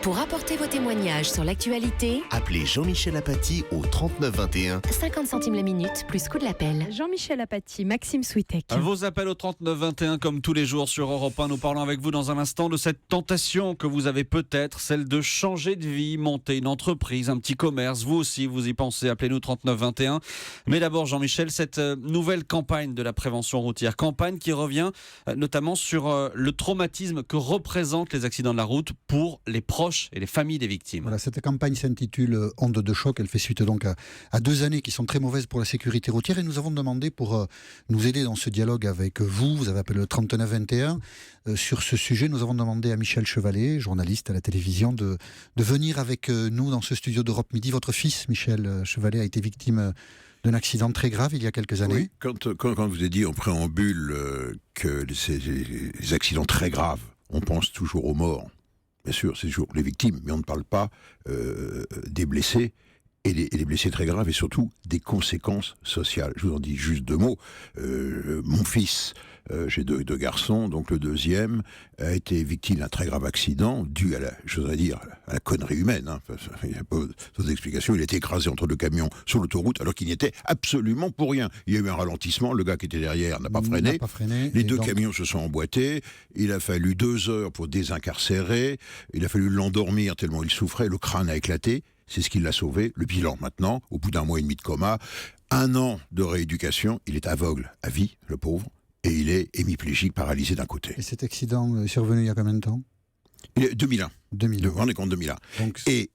Pour apporter vos témoignages sur l'actualité, appelez Jean-Michel Apathy au 39 21. 50 centimes la minute, plus coût de l'appel. Jean-Michel Apathy, Maxime Switek. Vos appels au 39 21 comme tous les jours sur Europe 1. Nous parlons avec vous dans un instant de cette tentation que vous avez peut-être, celle de changer de vie, monter une entreprise, un petit commerce. Vous aussi, vous y pensez, appelez-nous 39 21. Mais d'abord, Jean-Michel, cette nouvelle campagne de la prévention routière, campagne qui revient notamment sur le traumatisme que représentent les accidents de la route pour les proches et les familles des victimes. Voilà, cette campagne s'intitule Onde de choc. Elle fait suite donc à 2 années qui sont très mauvaises pour la sécurité routière, et nous avons demandé pour nous aider dans ce dialogue avec vous avez appelé le 3921 sur ce sujet. Nous avons demandé à Michel Chevalet, journaliste à la télévision, de venir avec nous dans ce studio d'Europe Midi. Votre fils, Michel Chevalet, a été victime d'un accident très grave il y a quelques années. Oui, quand vous avez dit en préambule que les accidents très graves, on pense toujours aux morts. Bien sûr, c'est toujours les victimes, mais on ne parle pas des blessés, et les blessés très graves, et surtout des conséquences sociales. Je vous en dis juste 2 mots. Mon fils, j'ai deux garçons, donc le deuxième a été victime d'un très grave accident dû à la connerie humaine. Il n'y a pas d'autres explications. Il a été écrasé entre 2 camions sur l'autoroute alors qu'il n'y était absolument pour rien. Il y a eu un ralentissement, le gars qui était derrière n'a pas freiné. Les 2 camions se sont emboîtés. Il a fallu 2 heures pour désincarcérer. Il a fallu l'endormir tellement il souffrait. Le crâne a éclaté. C'est ce qui l'a sauvé. Le bilan maintenant, au bout d'1 mois et demi de coma, 1 an de rééducation, il est aveugle à vie, le pauvre, et il est hémiplégique, paralysé d'un côté. Et cet accident est survenu il y a combien de temps ? 2001. 2001. On est contre 2001. Donc, et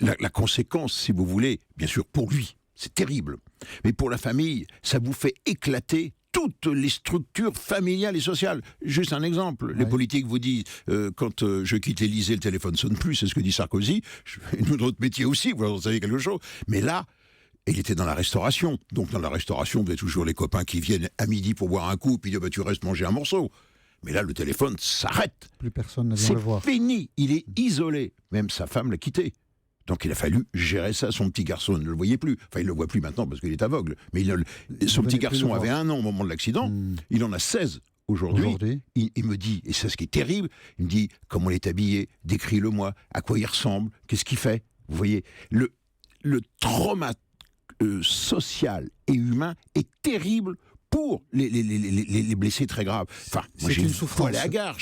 la conséquence, si vous voulez, bien sûr, pour lui, c'est terrible. Mais pour la famille, ça vous fait éclater toutes les structures familiales et sociales. Juste un exemple, les politiques vous disent quand je quitte l'Élysée, le téléphone sonne plus, c'est ce que dit Sarkozy. Notre métier aussi, vous en savez quelque chose. Mais là, il était dans la restauration. Donc dans la restauration, vous avez toujours les copains qui viennent à midi pour boire un coup, puis disent tu restes manger un morceau. Mais là, le téléphone s'arrête. Plus personne ne vient le voir. C'est fini. Il est isolé. Même sa femme l'a quitté. Donc il a fallu gérer ça. Son petit garçon ne le voyait plus. Enfin, il ne le voit plus maintenant parce qu'il est aveugle. Mais son petit garçon avait 1 an au moment de l'accident. Il en a 16 aujourd'hui. Il me dit, et c'est ce qui est terrible, il me dit comment il est habillé, décris-le-moi, à quoi il ressemble, qu'est-ce qu'il fait. Vous voyez, le trauma social et humain est terrible pour les blessés très graves. Enfin, moi j'ai une souffrance. Aller à gare.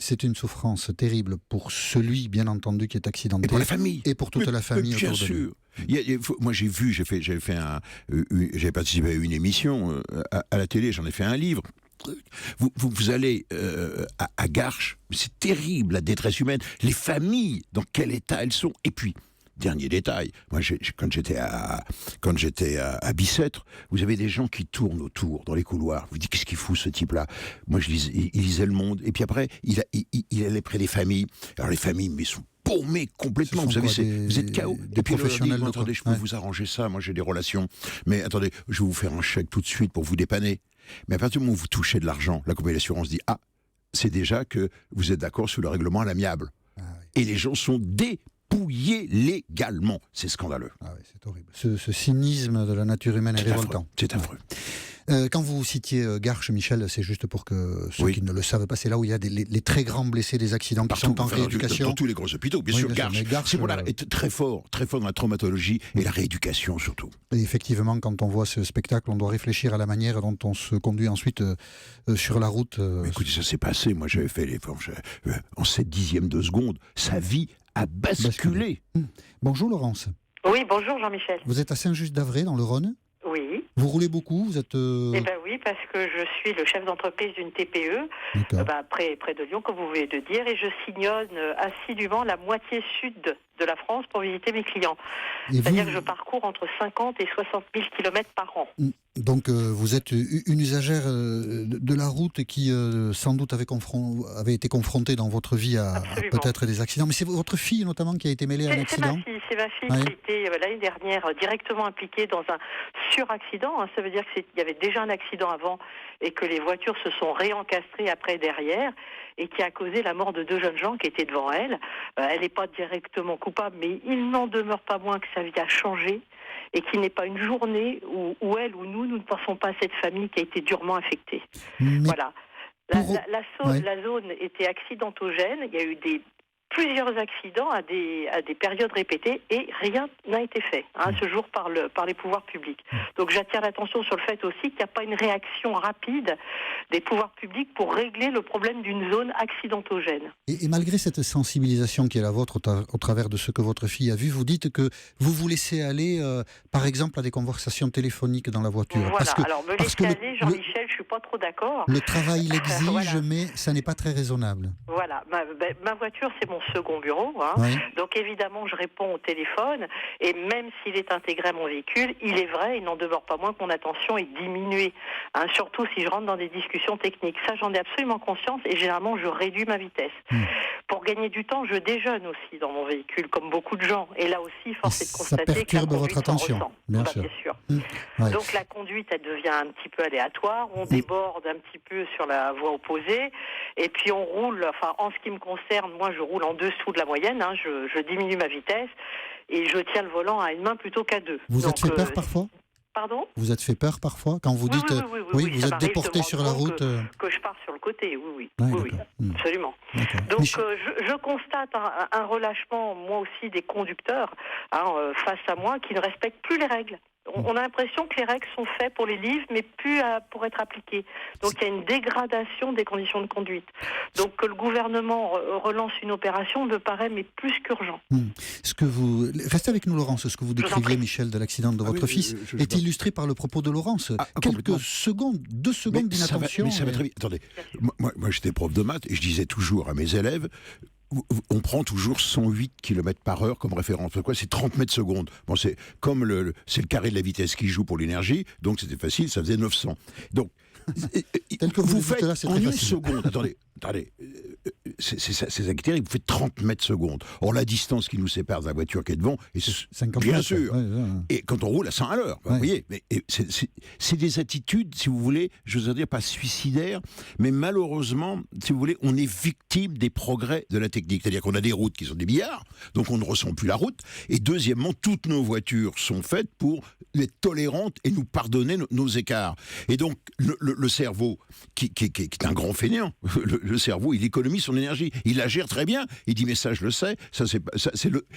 C'est une souffrance terrible pour celui, bien entendu, qui est accidenté. Et pour la famille. Et pour toute la famille bien autour de lui. Sûr. Moi j'ai participé à une émission à la télé, j'en ai fait un livre. Vous allez à Garches, c'est terrible la détresse humaine. Les familles, dans quel état elles sont. Et puis, dernier détail, moi quand j'étais à Bicêtre, vous avez des gens qui tournent autour dans les couloirs. Vous dites qu'est-ce qu'il fout ce type-là ? Moi il lisait Le Monde, et puis après il allait près des familles. Alors les familles, mais sont paumés complètement. Vous savez, vous êtes KO. Des professionnels. Attendez, je peux vous arranger ça. Moi j'ai des relations. Mais attendez, je vais vous faire un chèque tout de suite pour vous dépanner. Mais à partir du moment où vous touchez de l'argent, la compagnie d'assurance dit c'est déjà que vous êtes d'accord sur le règlement à l'amiable. Et les gens sont dépouillés légalement. C'est scandaleux. C'est horrible. Ce cynisme de la nature humaine est révoltant. C'est affreux. Quand vous citiez Garches, Michel, c'est juste pour que ceux qui ne le savent pas, c'est là où il y a les très grands blessés des accidents qui sont en rééducation. Dans tous les gros hôpitaux, bien sûr. Garches, c'est très fort dans la traumatologie et la rééducation surtout. Et effectivement, quand on voit ce spectacle, on doit réfléchir à la manière dont on se conduit ensuite sur la route. Mais écoutez, ça s'est passé. Moi, j'avais fait l'effort. En 7/10 de seconde, sa vie a basculé. Bonjour Laurence. Oui, bonjour Jean-Michel. Vous êtes à Saint-Just-d'Avray, dans le Rhône ? Oui. Vous roulez beaucoup, vous êtes... Eh bien oui, parce que je suis le chef d'entreprise d'une TPE, près de Lyon, comme vous venez de dire, et je sillonne assidûment la moitié sud de la France pour visiter mes clients. C'est-à-dire que je parcours entre 50 et 60 000 kilomètres par an. Donc vous êtes une usagère de la route qui sans doute avait été confrontée dans votre vie à peut-être des accidents. Mais c'est votre fille notamment qui a été mêlée à un accident ? C'est ma fille qui était l'année dernière directement impliquée dans un suraccident. Ça veut dire qu'il y avait déjà un accident avant et que les voitures se sont réencastrées après derrière et qui a causé la mort de 2 jeunes gens qui étaient devant elle. Elle n'est pas directement coupable, mais il n'en demeure pas moins que sa vie a changé et qu'il n'est pas une journée où elle ou nous ne pensons pas à cette famille qui a été durement affectée. Voilà. La zone était accidentogène, il y a eu des plusieurs accidents à des périodes répétées et rien n'a été fait à ce jour par les pouvoirs publics. Donc j'attire l'attention sur le fait aussi qu'il n'y a pas une réaction rapide des pouvoirs publics pour régler le problème d'une zone accidentogène. Et malgré cette sensibilisation qui est la vôtre au travers de ce que votre fille a vu, vous dites que vous vous laissez aller, par exemple, à des conversations téléphoniques dans la voiture. Voilà, alors me laisser aller, Jean-Michel, je ne suis pas trop d'accord. Le travail l'exige, Voilà. mais ça n'est pas très raisonnable. Voilà, ma voiture, c'est mon second bureau. Oui. Donc évidemment, je réponds au téléphone. Et même s'il est intégré à mon véhicule, il est vrai, il n'en demeure pas moins que mon attention est diminuée. Surtout si je rentre dans des discussions techniques. Ça, j'en ai absolument conscience. Et généralement, je réduis ma vitesse. Pour gagner du temps, je déjeune aussi dans mon véhicule, comme beaucoup de gens. Et là aussi, force est de constater ça perturbe que la votre conduite s'en attention, ressent. bien sûr. Ouais. Donc la conduite, elle devient un petit peu aléatoire. On déborde un petit peu sur la voie opposée. Et puis on roule, enfin en ce qui me concerne, moi je roule en dessous de la moyenne. Je diminue ma vitesse et je tiens le volant à une main plutôt qu'à deux. Vous êtes fait peur parfois ? Pardon ? Vous êtes fait peur parfois quand vous dites oui, vous ça êtes m'arrive déporté de me sur rendre la compte route que je pars sur le côté, oui, d'accord. absolument. D'accord. Donc Michel- je constate un relâchement, moi aussi, des conducteurs face à moi qui ne respectent plus les règles. On a l'impression que les règles sont faites pour les livres, mais plus pour être appliquées. Donc il y a une dégradation des conditions de conduite. Donc que le gouvernement relance une opération me paraît mais plus qu'urgent. Restez avec nous, Laurence. Ce que vous décriviez, Michel, de l'accident de votre fils est illustré par le propos de Laurence. Quelques secondes, 2 secondes d'inattention. Mais ça va très vite. Attendez, moi j'étais prof de maths et je disais toujours à mes élèves, on prend toujours 108 km par heure comme référence. Pourquoi ? C'est 30 mètres secondes. Bon, c'est comme c'est le carré de la vitesse qui joue pour l'énergie, donc c'était facile, ça faisait 900. Donc, tel que vous faites là, c'est en très une facile. seconde, attendez, c'est actéré, vous faites 30 mètres secondes. Or, la distance qui nous sépare de la voiture qui est devant, et 50 bien mètres, sûr, et quand on roule à 100 à l'heure, vous voyez, mais c'est des attitudes, si vous voulez, je veux dire pas suicidaires, mais malheureusement, si vous voulez, on est victime des progrès de la technique. C'est-à-dire qu'on a des routes qui sont des milliards, donc on ne ressent plus la route, et deuxièmement, toutes nos voitures sont faites pour être tolérantes et nous pardonner nos écarts. Et donc, le cerveau, qui est un grand fainéant, le cerveau, il économise son énergie, il la gère très bien, il dit mais ça je le sais,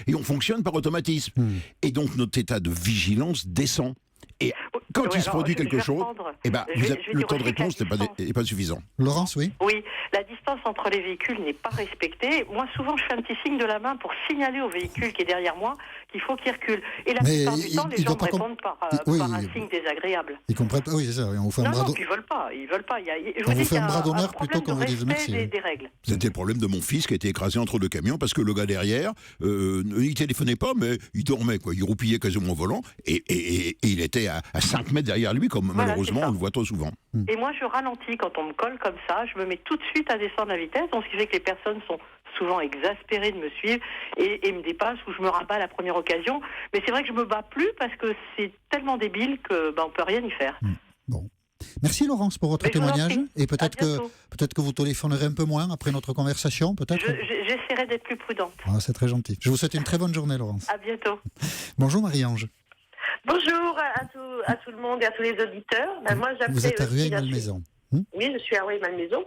et on fonctionne par automatisme. Et donc notre état de vigilance descend. Et quand il se produit quelque chose, le temps de réponse n'est pas suffisant. Laurence, oui. Oui, la distance entre les véhicules n'est pas respectée. Moi, souvent, je fais un petit signe de la main pour signaler au véhicule qui est derrière moi qu'il faut qu'il recule. Et la plupart du temps, les gens me répondent par un signe désagréable. Ils comprennent pas, oui, c'est ça. On vous fait un bras Non, ils veulent pas. Ils veulent pas. On vous fait un bras d'honneur plutôt qu'on vous dise merci. Des règles. C'était le problème de mon fils qui a été écrasé entre 2 camions parce que le gars derrière, il téléphonait pas, mais il dormait, quoi. Il roupillait quasiment au volant et il était à 5 mètres derrière lui, comme malheureusement on le voit trop souvent. Et moi, je ralentis quand on me colle comme ça. Je me mets tout de suite à descendre la vitesse, donc ce qui fait que les personnes sont souvent exaspérées de me suivre et me dépassent ou je me rabats à la première occasion. Mais c'est vrai que je me bats plus parce que c'est tellement débile que on peut rien y faire. Bon. Merci Laurence pour votre témoignage et peut-être que vous téléphonerez un peu moins après notre conversation, peut-être. J'essaierai d'être plus prudente. C'est très gentil. Je vous souhaite une très bonne journée, Laurence. À bientôt. Bonjour Marie-Ange. Bonjour à tout le monde et à tous les auditeurs. Moi, vous êtes à Rueil-Malmaison. Oui, je suis à Rueil-Malmaison.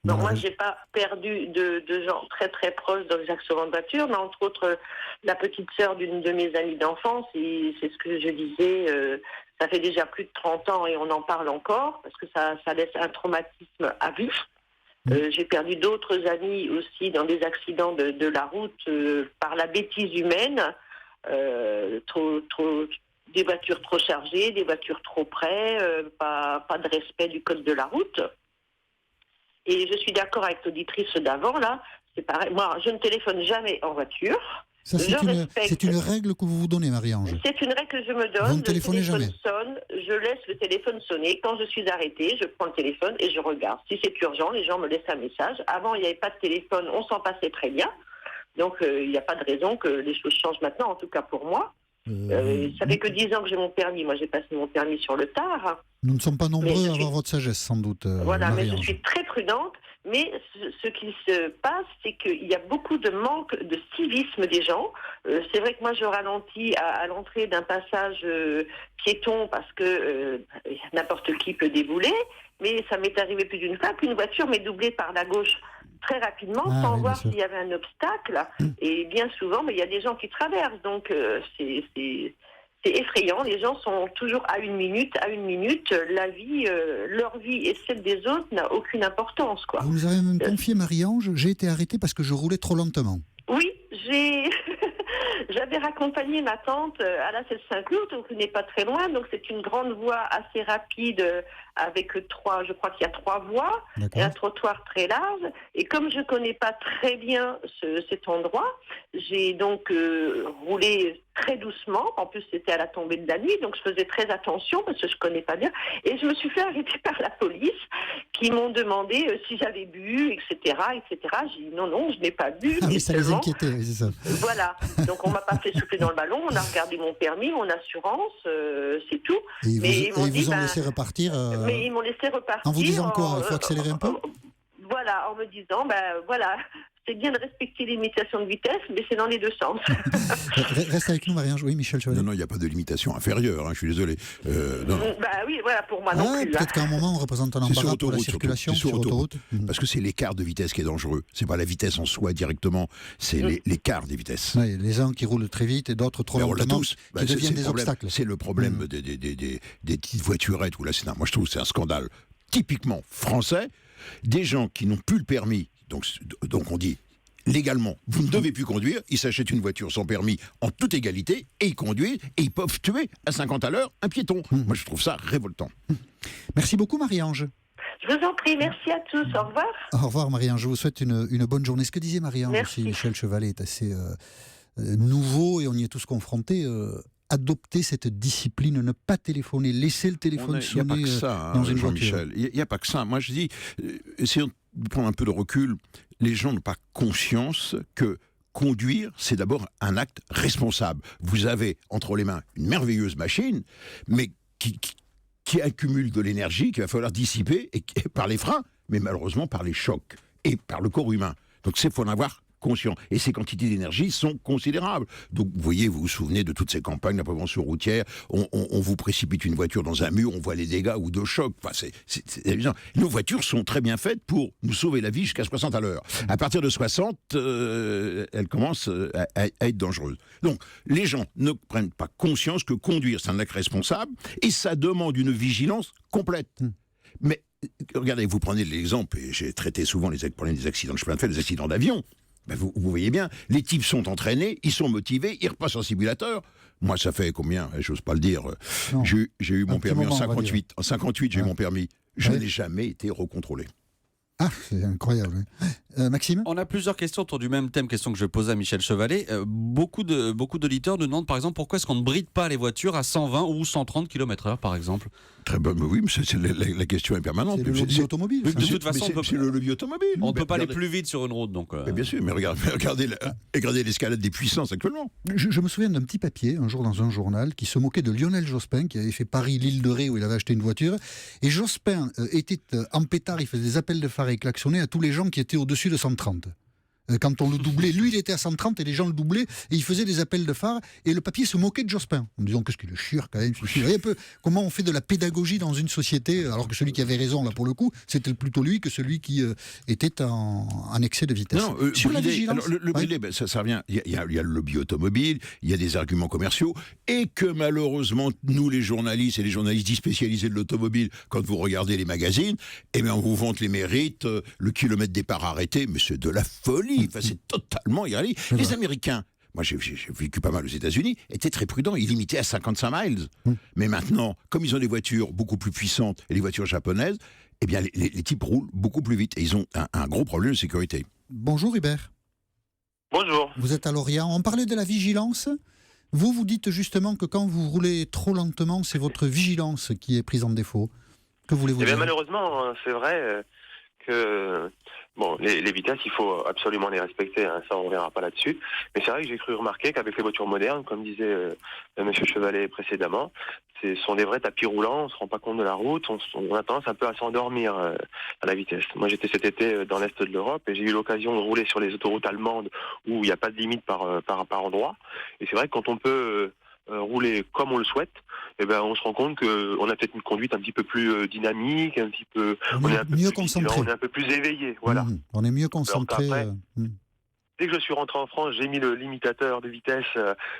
Donc moi, je n'ai pas perdu de gens très très proches dans les accidents de voiture, mais entre autres la petite sœur d'une de mes amies d'enfance, et c'est ce que je disais, ça fait déjà plus de 30 ans et on en parle encore, parce que ça laisse un traumatisme à vue. J'ai perdu d'autres amis aussi dans des accidents de la route par la bêtise humaine, des voitures trop chargées, des voitures trop près, pas de respect du code de la route. Et je suis d'accord avec l'auditrice d'avant, là, c'est pareil. Moi, je ne téléphone jamais en voiture. Ça, c'est une règle que vous vous donnez, Marie-Ange. C'est une règle que je me donne. Vous ne téléphonez jamais. Sonne, je laisse le téléphone sonner. Quand je suis arrêtée, je prends le téléphone et je regarde. Si c'est urgent, les gens me laissent un message. Avant, il n'y avait pas de téléphone, on s'en passait très bien. Donc, il n'y a pas de raison que les choses changent maintenant, en tout cas pour moi. Ça fait que 10 ans que j'ai mon permis. Moi, j'ai passé mon permis sur le tard. Nous ne sommes pas nombreux à avoir votre sagesse, sans doute. Voilà, mais je Marie-Ange. suis très prudente. Mais ce qui se passe, c'est qu'il y a beaucoup de manque de civisme des gens. C'est vrai que moi, je ralentis à l'entrée d'un passage piéton parce que n'importe qui peut débouler. Mais ça m'est arrivé plus d'une fois qu'une voiture m'est doublée par la gauche. très rapidement, Ah, sans oui, voir bien sûr. s'il y avait un obstacle. Et bien souvent, il y a des gens qui traversent. Donc, c'est effrayant. Les gens sont toujours à une minute. La vie, leur vie et celle des autres n'a aucune importance, quoi. Vous nous avez même confié, Marie-Ange, j'ai été arrêté parce que je roulais trop lentement. Oui, j'avais raccompagné ma tante à la Seine-Saint-Cloud, donc ce n'est pas très loin. Donc c'est une grande voie assez rapide avec je crois qu'il y a 3 voies et un trottoir très large. Et comme je connais pas très bien cet endroit, j'ai donc roulé très doucement. En plus, c'était à la tombée de la nuit, donc je faisais très attention parce que je connais pas bien. Et je me suis fait arrêter par la police qui m'ont demandé si j'avais bu, etc., etc. J'ai dit non, je n'ai pas bu. Ah oui, ça les seulement... inquiétait, oui, c'est ça. Voilà. Donc on m'a pas fait souffler dans le ballon. On a regardé mon permis, mon assurance, c'est tout. Et ils Mais vous, ils vous ont laissé repartir Mais ils m'ont laissé repartir. en vous disant quoi? Il faut accélérer un peu? Voilà, en me disant, voilà, c'est bien de respecter les limitations de vitesse, mais c'est dans les deux sens. Reste avec nous, Marie-Ange. Oui, Michel Chevalier. Non, il n'y a pas de limitation inférieure, je suis désolé. Non. Oui, voilà, pour moi non plus. Peut-être qu'à un moment, on représente un embarras pour la circulation sur autoroute. Parce que c'est l'écart de vitesse qui est dangereux. C'est pas la vitesse en soi directement, c'est l'écart des vitesses. Oui, les uns qui roulent très vite et d'autres trop lentement, qui deviennent des obstacles. C'est le problème des petites voiturettes. Moi, je trouve que c'est un scandale typiquement français. Des gens qui n'ont plus le permis, donc on dit légalement, vous ne devez plus conduire, ils s'achètent une voiture sans permis en toute égalité, et ils conduisent, et ils peuvent tuer à 50 à l'heure un piéton. Moi, je trouve ça révoltant. Merci beaucoup, Marie-Ange. Je vous en prie, merci à tous, au revoir. Au revoir, Marie-Ange, je vous souhaite une bonne journée. Ce que disait Marie-Ange aussi, Michel Chevalet, est assez nouveau, et on y est tous confrontés. Adopter cette discipline, ne pas téléphoner, laisser le téléphone sonner Il n'y a pas que ça, dans une Jean-Michel. Il n'y a pas que ça. Moi, je dis, essayons de prendre un peu de recul. Les gens n'ont pas conscience que conduire, c'est d'abord un acte responsable. Vous avez entre les mains une merveilleuse machine, mais qui accumule de l'énergie qu'il va falloir dissiper par les freins, mais malheureusement par les chocs et par le corps humain. Donc, il faut en avoir conscient. Et ces quantités d'énergie sont considérables. Donc, vous voyez, vous vous souvenez de toutes ces campagnes, la prévention routière, on vous précipite une voiture dans un mur, on voit les dégâts ou de choc. Enfin, c'est évident. Nos voitures sont très bien faites pour nous sauver la vie jusqu'à 60 à l'heure. À partir de 60, elles commencent à être dangereuses. Donc, les gens ne prennent pas conscience que conduire, c'est un acte responsable, et ça demande une vigilance complète. Mais, regardez, vous prenez l'exemple, et j'ai traité souvent les problèmes des accidents de chemin de fer, des accidents d'avion. Vous voyez bien, les types sont entraînés, ils sont motivés, ils repassent en simulateur. Moi, ça fait combien? J'ose pas le dire. J'ai eu mon permis en 58. En 58, j'ai eu mon permis. Je n'ai jamais été recontrôlé. Ah, c'est incroyable. Maxime? On a plusieurs questions autour du même thème, question que je posais à Michel Chevalet. Beaucoup d'auditeurs nous demandent par exemple pourquoi est-ce qu'on ne bride pas les voitures à 120 ou 130 km/h par exemple. Très bien, oui, mais la question est permanente. C'est le lobby automobile. De toute façon, c'est le lobby automobile. On ne peut pas aller plus vite sur une route. Donc, mais bien sûr, mais regardez l'escalade des puissances actuellement. Je me souviens d'un petit papier, un jour dans un journal, qui se moquait de Lionel Jospin, qui avait fait Paris-L'Île de Ré, où il avait acheté une voiture. Et Jospin était en pétard, il faisait des appels de phare et klaxonnait à tous les gens qui étaient au-dessus de 130. Quand on le doublait, lui il était à 130 et les gens le doublaient et il faisait des appels de phare et le papier se moquait de Jospin en disant qu'est-ce qu'il est chieur quand même. Vous voyez un peu comment on fait de la pédagogie dans une société alors que celui qui avait raison là pour le coup c'était plutôt lui que celui qui était en excès de vitesse. Non, sur la vigilance. Alors, le bridé, ça revient. Il y a le lobby automobile, il y a des arguments commerciaux et que malheureusement nous les journalistes et les journalistes dits spécialisés de l'automobile, quand vous regardez les magazines, on vous vante les mérites, le kilomètre départ arrêté, mais c'est de la folie. Enfin, c'est totalement irréaliste. Les Américains, moi j'ai vécu pas mal aux États-Unis, étaient très prudents, ils limitaient à 55 miles. Mais maintenant, comme ils ont des voitures beaucoup plus puissantes et les voitures japonaises, les types roulent beaucoup plus vite et ils ont un gros problème de sécurité. Bonjour Hubert. Bonjour. Vous êtes à Lorient. On parlait de la vigilance. Vous dites justement que quand vous roulez trop lentement, c'est votre vigilance qui est prise en défaut. Que voulez-vous dire? Malheureusement, c'est vrai que les vitesses, il faut absolument les respecter, hein, ça on ne reviendra pas là-dessus. Mais c'est vrai que j'ai cru remarquer qu'avec les voitures modernes, comme disait M. Chevalet précédemment, ce sont des vrais tapis roulants, on ne se rend pas compte de la route, on a tendance un peu à s'endormir à la vitesse. Moi j'étais cet été dans l'Est de l'Europe et j'ai eu l'occasion de rouler sur les autoroutes allemandes où il n'y a pas de limite par endroit. Et c'est vrai que quand on peut rouler comme on le souhaite, eh ben, on se rend compte qu'on a peut-être une conduite un petit peu plus dynamique, un petit peu, On est un peu mieux plus concentré. vigilant, on est un peu plus éveillé. Voilà. On est mieux concentré. Alors dès que je suis rentré en France, j'ai mis le limitateur de vitesse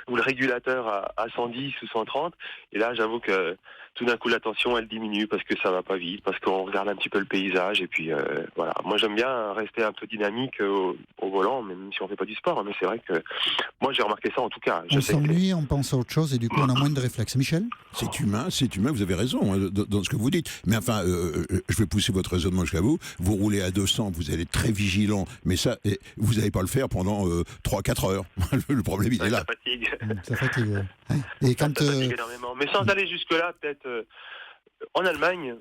ou le régulateur à 110 ou 130. Et là, j'avoue que tout d'un coup, la tension, elle diminue parce que ça va pas vite, parce qu'on regarde un petit peu le paysage. Et puis, voilà. Moi, j'aime bien rester un peu dynamique au volant, même si on fait pas du sport. Mais c'est vrai que moi, j'ai remarqué ça en tout cas. On s'ennuie, on pense à autre chose et du coup, on a moins de réflexes. Michel ? C'est humain, vous avez raison hein, dans ce que vous dites. Mais enfin, je vais pousser votre raisonnement jusqu'à vous. Vous roulez à 200, vous allez être très vigilant, mais ça, vous n'allez pas le faire pendant 3-4 heures. Le problème, il est là. Ça fatigue. Ça fatigue. Et quand, ça fatigue énormément. Mais sans aller jusque-là, peut-être en Allemagne,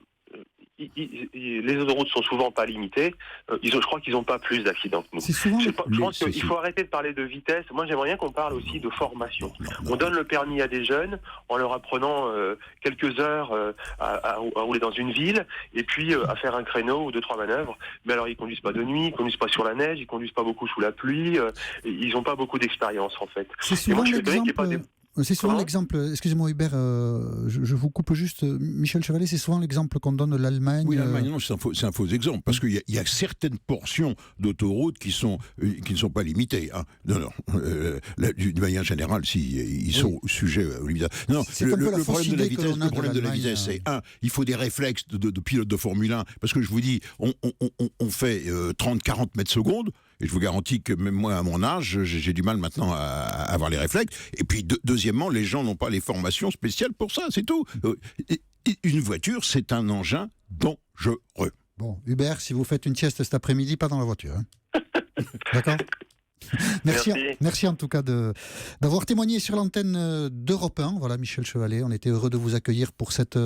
les autoroutes sont souvent pas limitées. Je crois qu'ils n'ont pas plus d'accidents que nous. Je pense qu'il faut arrêter de parler de vitesse. Moi, j'aimerais bien qu'on parle aussi de formation. On donne le permis à des jeunes en leur apprenant quelques heures à rouler dans une ville et puis à faire un créneau ou 2-3 manœuvres. Mais alors, ils conduisent pas de nuit, ils conduisent pas sur la neige, ils conduisent pas beaucoup sous la pluie. Ils n'ont pas beaucoup d'expérience en fait. C'est souvent l'exemple, excusez-moi Hubert, je vous coupe juste, Michel Chevalet, c'est souvent l'exemple qu'on donne de l'Allemagne. Oui, l'Allemagne, non, c'est un faux exemple, parce qu'il y a certaines portions d'autoroutes qui ne sont pas limitées. Hein. Non, d'une manière générale, ils sont sujets aux limites. Non, le problème de la vitesse, c'est il faut des réflexes de pilote de Formule 1, parce que je vous dis, on fait 30-40 mètres secondes. Et je vous garantis que même moi, à mon âge, j'ai du mal maintenant à avoir les réflexes. Et puis, deuxièmement, les gens n'ont pas les formations spéciales pour ça, c'est tout. Une voiture, c'est un engin dangereux. Bon, Hubert, si vous faites une sieste cet après-midi, pas dans la voiture. Hein. D'accord ? Merci en tout cas d'avoir témoigné sur l'antenne d'Europe 1. Voilà, Michel Chevalet, on était heureux de vous accueillir pour cette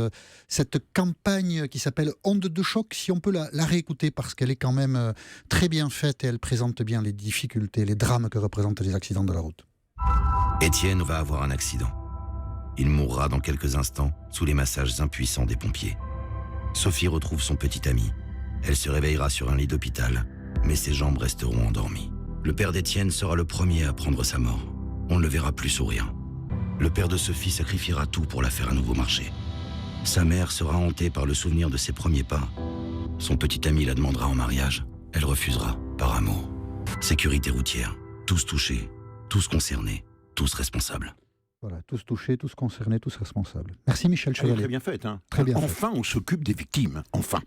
campagne qui s'appelle Onde de choc. Si on peut la réécouter parce qu'elle est quand même très bien faite et elle présente bien les difficultés, les drames que représentent les accidents de la route. Étienne va avoir un accident. Il mourra dans quelques instants sous les massages impuissants des pompiers. Sophie retrouve son petit ami. Elle se réveillera sur un lit d'hôpital, mais ses jambes resteront endormies. Le père d'Étienne sera le premier à prendre sa mort. On ne le verra plus sourire. Le père de Sophie sacrifiera tout pour la faire à nouveau marcher. Sa mère sera hantée par le souvenir de ses premiers pas. Son petit ami la demandera en mariage. Elle refusera, par amour. Sécurité routière. Tous touchés, tous concernés, tous responsables. Voilà, tous touchés, tous concernés, tous responsables. Merci Michel Chevalet. Très bien fait. Hein. Très bien enfin, on s'occupe des victimes. Enfin.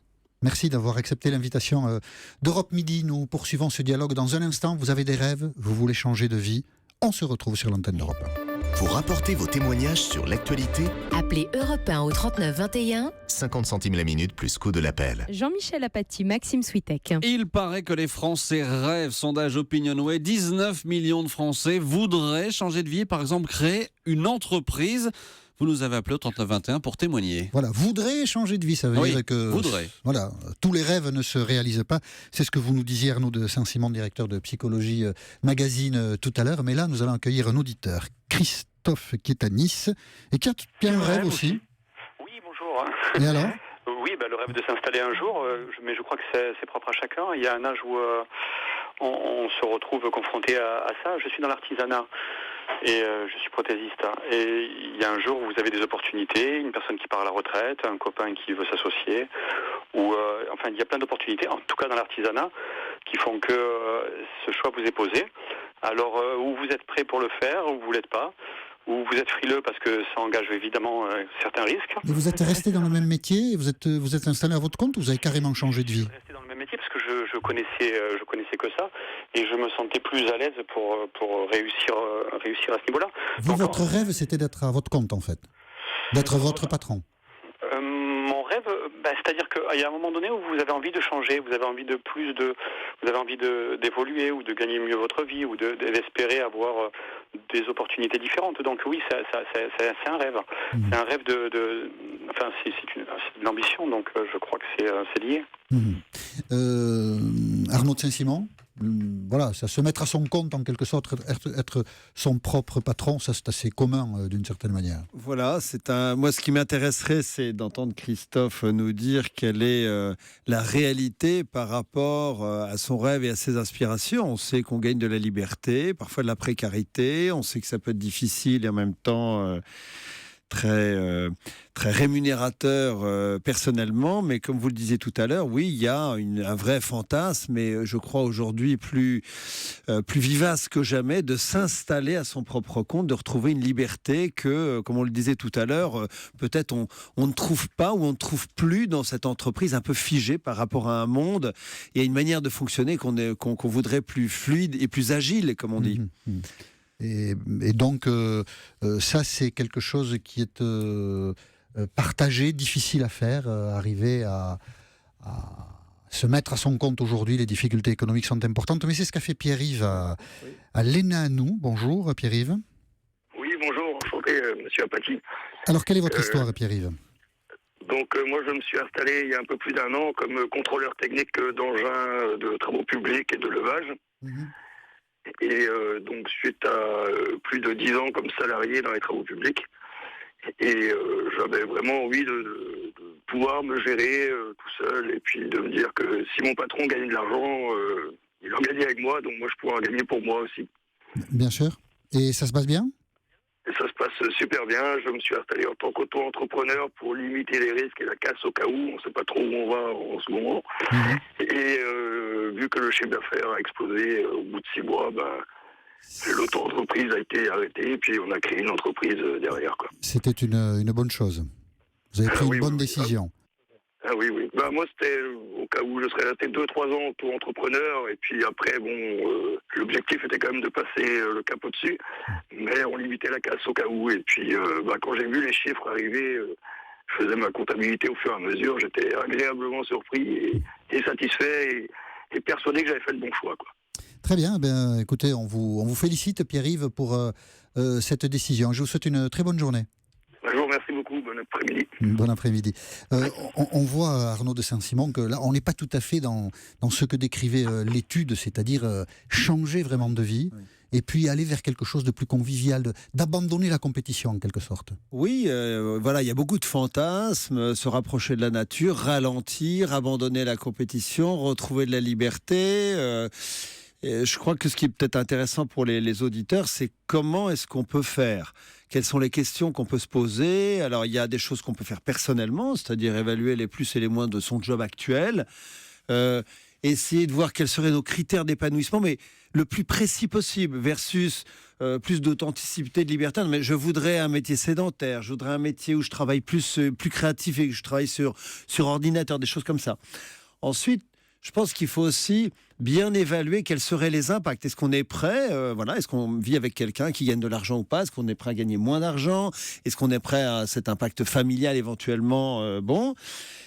Merci d'avoir accepté l'invitation d'Europe Midi. Nous poursuivons ce dialogue dans un instant. Vous avez des rêves, vous voulez changer de vie. On se retrouve sur l'antenne d'Europe 1. Pour rapporter vos témoignages sur l'actualité, Appelez Europe 1 au 39 21. 50 centimes la minute plus coût de l'appel. Jean-Michel Apathy, Maxime Switek. Il paraît que les Français rêvent. Sondage Opinionway, 19 millions de Français voudraient changer de vie, par exemple créer une entreprise. Vous nous avez appelé au 3921 pour témoigner. Voilà, voudrait changer de vie, ça veut dire que voilà, tous les rêves ne se réalisent pas. C'est ce que vous nous disiez, Arnaud de Saint-Simon, directeur de Psychologie Magazine, tout à l'heure. Mais là, nous allons accueillir un auditeur, Christophe, qui est à Nice et qui a bien un rêve aussi. Oui, bonjour. Et alors ? Oui, le rêve de s'installer un jour, mais je crois que c'est propre à chacun. Il y a un âge où on se retrouve confronté à ça. Je suis dans l'artisanat. Et je suis prothésiste. Et il y a un jour où vous avez des opportunités, une personne qui part à la retraite, un copain qui veut s'associer, ou il y a plein d'opportunités, en tout cas dans l'artisanat, qui font que ce choix vous est posé. Alors, ou vous êtes prêt pour le faire, ou vous l'êtes pas, ou vous êtes frileux parce que ça engage évidemment certains risques. Et vous êtes resté dans le même métier, vous êtes installé à votre compte, ou vous avez carrément changé de vie ? Je suis resté dans le même métier parce que je connaissais que ça, et je me sentais plus à l'aise pour réussir à ce niveau-là. Vous, votre rêve, c'était d'être à votre compte, en fait, d'être votre patron. Mon rêve, c'est-à-dire qu'il y a un moment donné où vous avez envie de changer, vous avez envie d'évoluer ou de gagner mieux votre vie ou d'espérer avoir des opportunités différentes. Donc oui, c'est un rêve. C'est un rêve c'est de l'ambition, donc je crois que c'est lié. Arnaud de Saint-Simon, voilà, ça, se mettre à son compte en quelque sorte, être son propre patron, ça c'est assez commun d'une certaine manière. Voilà, moi ce qui m'intéresserait, c'est d'entendre Christophe nous dire quelle est la réalité par rapport à son rêve et à ses aspirations. On sait qu'on gagne de la liberté, parfois de la précarité, on sait que ça peut être difficile et en même temps très rémunérateur personnellement, mais comme vous le disiez tout à l'heure, oui, il y a un vrai fantasme, mais je crois aujourd'hui plus vivace que jamais, de s'installer à son propre compte, de retrouver une liberté que, comme on le disait tout à l'heure, peut-être on ne trouve pas ou on ne trouve plus dans cette entreprise un peu figée par rapport à un monde et à une manière de fonctionner qu'on voudrait plus fluide et plus agile, comme on dit. Et donc, ça, c'est quelque chose qui est partagé, difficile à faire, arriver à se mettre à son compte aujourd'hui. Les difficultés économiques sont importantes, mais c'est ce qu'a fait Pierre-Yves à Lénanou. Bonjour, Pierre-Yves. Oui, bonjour, enchanté, monsieur Apathy. Alors, quelle est votre histoire, Pierre-Yves ? Donc, moi, je me suis installé il y a un peu plus d'1 an comme contrôleur technique d'engins de travaux publics et de levage. Et donc, suite à plus de 10 ans comme salarié dans les travaux publics, et j'avais vraiment envie de pouvoir me gérer tout seul, et puis de me dire que si mon patron gagnait de l'argent, il en gagnait avec moi, donc moi je pourrais en gagner pour moi aussi. Bien sûr. Et ça se passe bien ? Et ça se passe super bien. Je me suis installé en tant qu'auto-entrepreneur pour limiter les risques et la casse au cas où. On ne sait pas trop où on va en ce moment. Et vu que le chiffre d'affaires a explosé au bout de 6 mois, l'auto-entreprise a été arrêtée et puis on a créé une entreprise derrière, quoi. C'était une bonne chose. Vous avez pris une bonne décision. Ah oui. Moi, c'était au cas où je serais resté 2-3 ans auto-entrepreneur. Et puis après, l'objectif était quand même de passer le cap au-dessus. Mais on limitait la casse au cas où. Et puis, quand j'ai vu les chiffres arriver, je faisais ma comptabilité au fur et à mesure. J'étais agréablement surpris et satisfait et persuadé que j'avais fait le bon choix, quoi. Très bien. Écoutez, on vous félicite, Pierre-Yves, pour cette décision. Je vous souhaite une très bonne journée. Je vous remercie beaucoup, bon après-midi. Bon après-midi. On voit, Arnaud de Saint-Simon, que là, on n'est pas tout à fait dans ce que décrivait l'étude, c'est-à-dire changer vraiment de vie, et puis aller vers quelque chose de plus convivial, d'abandonner la compétition en quelque sorte. Oui, il y a beaucoup de fantasmes, se rapprocher de la nature, ralentir, abandonner la compétition, retrouver de la liberté. Et je crois que ce qui est peut-être intéressant pour les auditeurs, c'est comment est-ce qu'on peut faire ? Quelles sont les questions qu'on peut se poser ? Alors, il y a des choses qu'on peut faire personnellement, c'est-à-dire évaluer les plus et les moins de son job actuel, essayer de voir quels seraient nos critères d'épanouissement, mais le plus précis possible, versus plus d'authenticité, de liberté. Mais je voudrais un métier sédentaire, je voudrais un métier où je travaille plus créatif et que je travaille sur ordinateur, des choses comme ça. Ensuite, je pense qu'il faut aussi bien évaluer quels seraient les impacts. Est-ce qu'on est prêt est-ce qu'on vit avec quelqu'un qui gagne de l'argent ou pas ? Est-ce qu'on est prêt à gagner moins d'argent ? Est-ce qu'on est prêt à cet impact familial éventuellement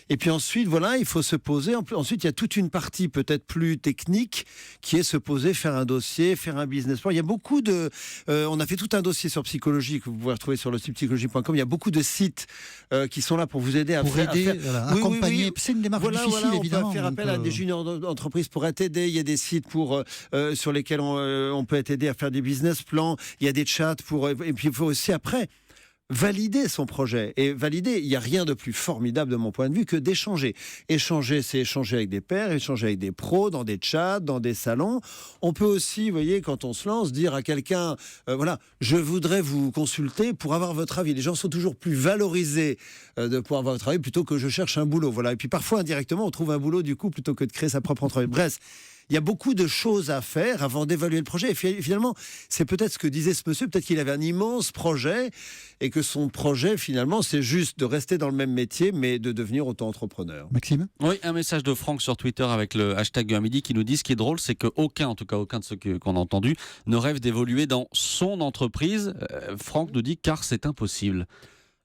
Et puis ensuite, il faut se poser. Ensuite, il y a toute une partie peut-être plus technique qui est se poser, faire un dossier, faire un business plan. Il y a beaucoup de... on a fait tout un dossier sur psychologie que vous pouvez retrouver sur le site psychologie.com. Il y a beaucoup de sites qui sont là pour vous aider à accompagner. C'est une démarche difficile, évidemment. On peut faire appel à des juniors d'entreprise pour être aidés. Il y a des sites sur lesquels on peut être aidé à faire des business plans. Il y a des chats et puis il faut aussi après valider son projet. Et valider, il n'y a rien de plus formidable de mon point de vue que d'échanger. Échanger, c'est échanger avec des pairs, échanger avec des pros, dans des chats, dans des salons. On peut aussi, vous voyez, quand on se lance, dire à quelqu'un, je voudrais vous consulter pour avoir votre avis. Les gens sont toujours plus valorisés de pouvoir avoir votre avis plutôt que je cherche un boulot. Voilà. Et puis parfois, indirectement, on trouve un boulot du coup plutôt que de créer sa propre entreprise. Bref. Il y a beaucoup de choses à faire avant d'évaluer le projet. Et finalement, c'est peut-être ce que disait ce monsieur, peut-être qu'il avait un immense projet et que son projet, finalement, c'est juste de rester dans le même métier, mais de devenir auto-entrepreneur. Maxime ? Oui, un message de Franck sur Twitter avec le hashtag du midi qui nous dit ce qui est drôle, c'est qu'aucun de ceux qu'on a entendus ne rêve d'évoluer dans son entreprise. Franck nous dit car c'est impossible.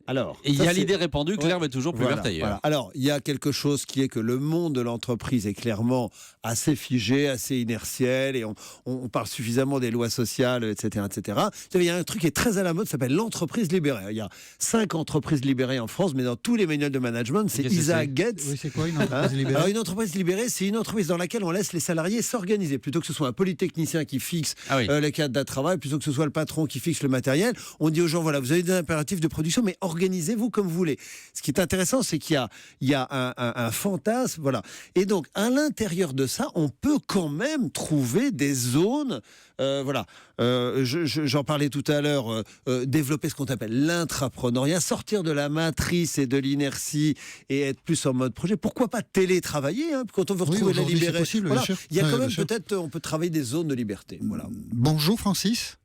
Alors, Et il y ça, a c'est- l'idée répandue que l'herbe est toujours plus verte ailleurs. voilà. Alors, il y a quelque chose qui est que le monde de l'entreprise est clairement assez figé, assez inertiel, et on parle suffisamment des lois sociales, etc., etc. Vous savez, il y a un truc qui est très à la mode, ça s'appelle l'entreprise libérée. Il y a 5 entreprises libérées en France, mais dans tous les manuels de management, c'est Qu'est-ce que Isaac c'est Getz. Oui, c'est quoi une entreprise libérée? Alors, une entreprise libérée, c'est une entreprise dans laquelle on laisse les salariés s'organiser. Plutôt que ce soit un polytechnicien qui fixe les cadres de travail, plutôt que ce soit le patron qui fixe le matériel, on dit aux gens, voilà, vous avez des impératifs de production, mais organisez-vous comme vous voulez. Ce qui est intéressant, c'est qu'il y a un fantasme, voilà. Et donc, à l'intérieur de ça, on peut quand même trouver des zones, voilà. J'en parlais tout à l'heure, développer ce qu'on appelle l'intrapreneuriat, sortir de la matrice et de l'inertie et être plus en mode projet. Pourquoi pas télétravailler, hein, quand on veut retrouver la aujourd'hui, c'est liberté. possible, Voilà. bien sûr. Il y a Ouais, quand bien même sûr. peut-être, on peut travailler des zones de liberté. Voilà. Bonjour Francis.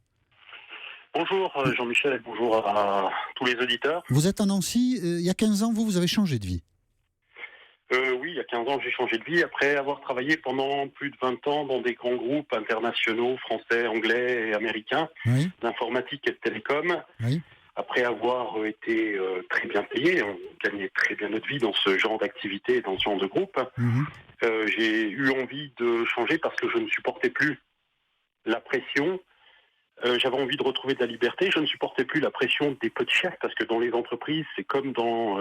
Bonjour Jean-Michel et bonjour à tous les auditeurs. Vous êtes à Nancy, il y a 15 ans, vous avez changé de vie. Oui, il y a 15 ans, j'ai changé de vie après avoir travaillé pendant plus de 20 ans dans des grands groupes internationaux, français, anglais et américains, Oui. d'informatique et de télécom. Oui. Après avoir été très bien payé, on gagnait très bien notre vie dans ce genre d'activité, dans ce genre de groupe, j'ai eu envie de changer parce que je ne supportais plus la pression. J'avais envie de retrouver de la liberté. Je ne supportais plus la pression des petits chefs parce que dans les entreprises, c'est comme dans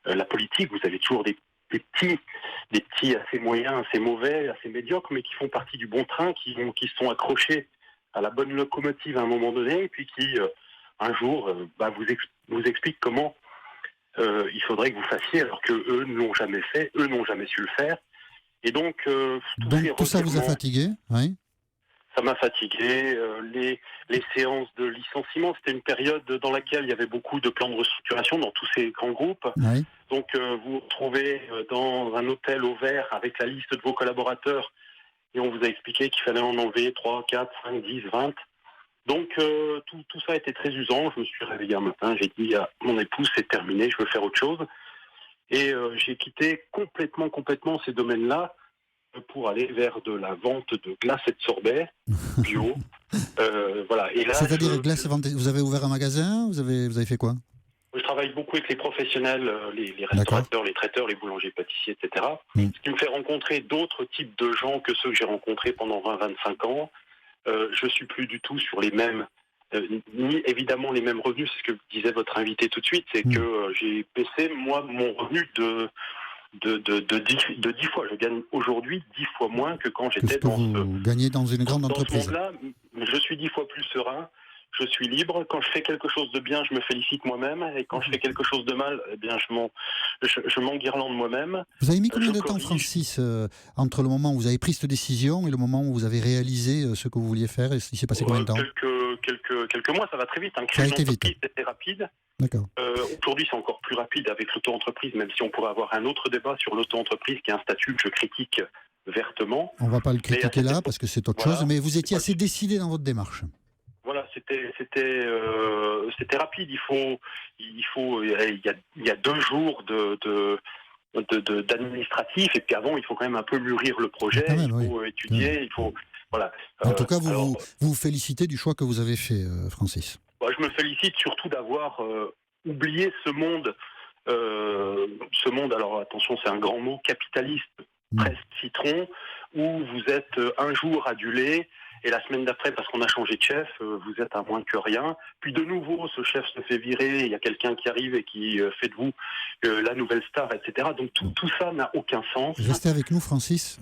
la politique, vous avez toujours des petits assez moyens, assez mauvais, assez médiocres, mais qui font partie du bon train, qui se sont accrochés à la bonne locomotive à un moment donné, et puis qui, un jour, vous expliquent comment il faudrait que vous fassiez, alors que eux ne l'ont jamais fait, eux n'ont jamais su le faire. Et donc, Tout ça vous a fatigué, oui. Ça m'a fatigué. Les séances de licenciement, c'était une période dans laquelle il y avait beaucoup de plans de restructuration dans tous ces grands groupes. Oui. Donc, vous vous retrouvez dans un hôtel au vert avec la liste de vos collaborateurs et on vous a expliqué qu'il fallait en enlever 3, 4, 5, 10, 20. Donc, tout ça a été très usant. Je me suis réveillé un matin, j'ai dit à mon épouse, c'est terminé, je veux faire autre chose. Et j'ai quitté complètement ces domaines-là pour aller vers de la vente de glace et de sorbet bio. Voilà. Et là, C'est-à-dire glace, vous avez ouvert un magasin, vous avez fait quoi? je travaille beaucoup avec les professionnels, les restaurateurs, les traiteurs, les boulangers, pâtissiers, etc. Ce qui me fait rencontrer d'autres types de gens que ceux que j'ai rencontrés pendant 20-25 ans. Je suis plus du tout sur les mêmes, ni évidemment les mêmes revenus. C'est ce que disait votre invité tout de suite, c'est que j'ai baissé moi mon revenu de 10 fois. Je gagne aujourd'hui 10 fois moins que quand j'étais Vous gagnez dans une grande dans entreprise. ce monde-là. Je suis 10 fois plus serein. Je suis libre. Quand je fais quelque chose de bien, je me félicite moi-même. Et quand je fais quelque chose de mal, eh bien, je m'enguirlande moi-même. Vous avez mis combien de temps, Francis, entre le moment où vous avez pris cette décision et le moment où vous avez réalisé ce que vous vouliez faire? Il s'est passé combien de temps? Quelques mois, ça va très vite. Hein. Ça a été vite. C'était rapide. D'accord. Aujourd'hui, c'est encore plus rapide avec l'auto-entreprise, même si on pourrait avoir un autre débat sur l'auto-entreprise, qui est un statut que je critique vertement. On ne va pas le critiquer là, parce que c'est autre chose, mais vous étiez assez décidé dans votre démarche. Voilà, c'était rapide. Il y a 2 jours d'administratif, et puis avant, il faut quand même un peu mûrir le projet, il faut étudier, il faut... Voilà. En tout cas, vous vous félicitez du choix que vous avez fait, Francis. Je me félicite surtout d'avoir oublié ce monde, alors attention, c'est un grand mot, capitaliste, presque citron, où vous êtes un jour adulé, et la semaine d'après, parce qu'on a changé de chef, vous êtes à moins que rien. Puis de nouveau, ce chef se fait virer, il y a quelqu'un qui arrive et qui fait de vous la nouvelle star, etc. Donc tout ça n'a aucun sens. Restez avec nous, Francis.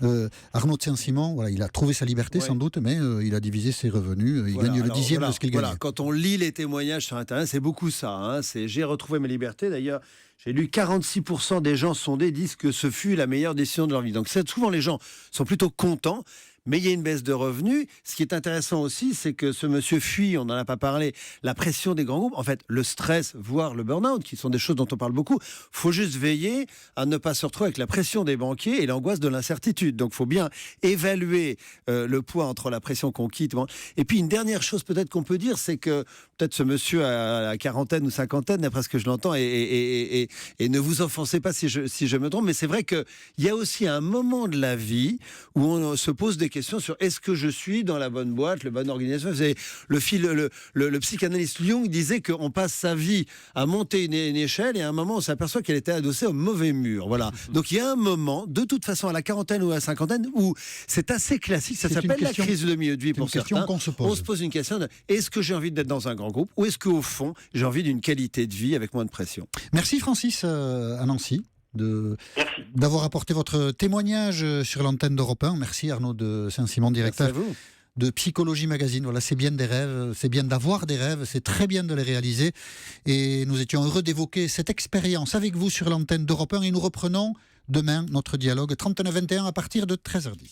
Arnaud de Saint-Simon, voilà, il a trouvé sa liberté sans doute, mais il a divisé ses revenus. Il gagne le 10e de ce qu'il gagnait. Quand on lit les témoignages sur Internet, c'est beaucoup ça. Hein. J'ai retrouvé ma liberté. D'ailleurs, j'ai lu 46% des gens sondés disent que ce fut la meilleure décision de leur vie. Donc souvent, les gens sont plutôt contents. Mais il y a une baisse de revenus. Ce qui est intéressant aussi, c'est que ce monsieur fuit, on n'en a pas parlé, la pression des grands groupes, en fait, le stress, voire le burn-out, qui sont des choses dont on parle beaucoup. Il faut juste veiller à ne pas se retrouver avec la pression des banquiers et l'angoisse de l'incertitude. Donc, il faut bien évaluer le poids entre la pression qu'on quitte. Et puis, une dernière chose peut-être qu'on peut dire, c'est que peut-être ce monsieur à la quarantaine ou cinquantaine, d'après ce que je l'entends, et ne vous offensez pas si je me trompe, mais c'est vrai qu'il y a aussi un moment de la vie où on se pose des questions sur est-ce que je suis dans la bonne boîte, la bonne organisation. Vous savez, le psychanalyste Jung disait qu'on passe sa vie à monter une échelle et à un moment on s'aperçoit qu'elle était adossée au mauvais mur. Voilà. Donc il y a un moment, de toute façon à la quarantaine ou à la cinquantaine, où c'est assez classique, ça s'appelle la crise de milieu de vie pour certains. On se pose une question de est-ce que j'ai envie d'être dans un grand groupe ou est-ce qu'au fond j'ai envie d'une qualité de vie avec moins de pression. Merci Francis à Nancy d'avoir apporté votre témoignage sur l'antenne d'Europe 1. Merci Arnaud de Saint-Simon, directeur de Psychologie Magazine. Voilà, c'est bien des rêves, c'est bien d'avoir des rêves, c'est très bien de les réaliser. Et nous étions heureux d'évoquer cette expérience avec vous sur l'antenne d'Europe 1 et nous reprenons demain notre dialogue 39-21 à partir de 13h10.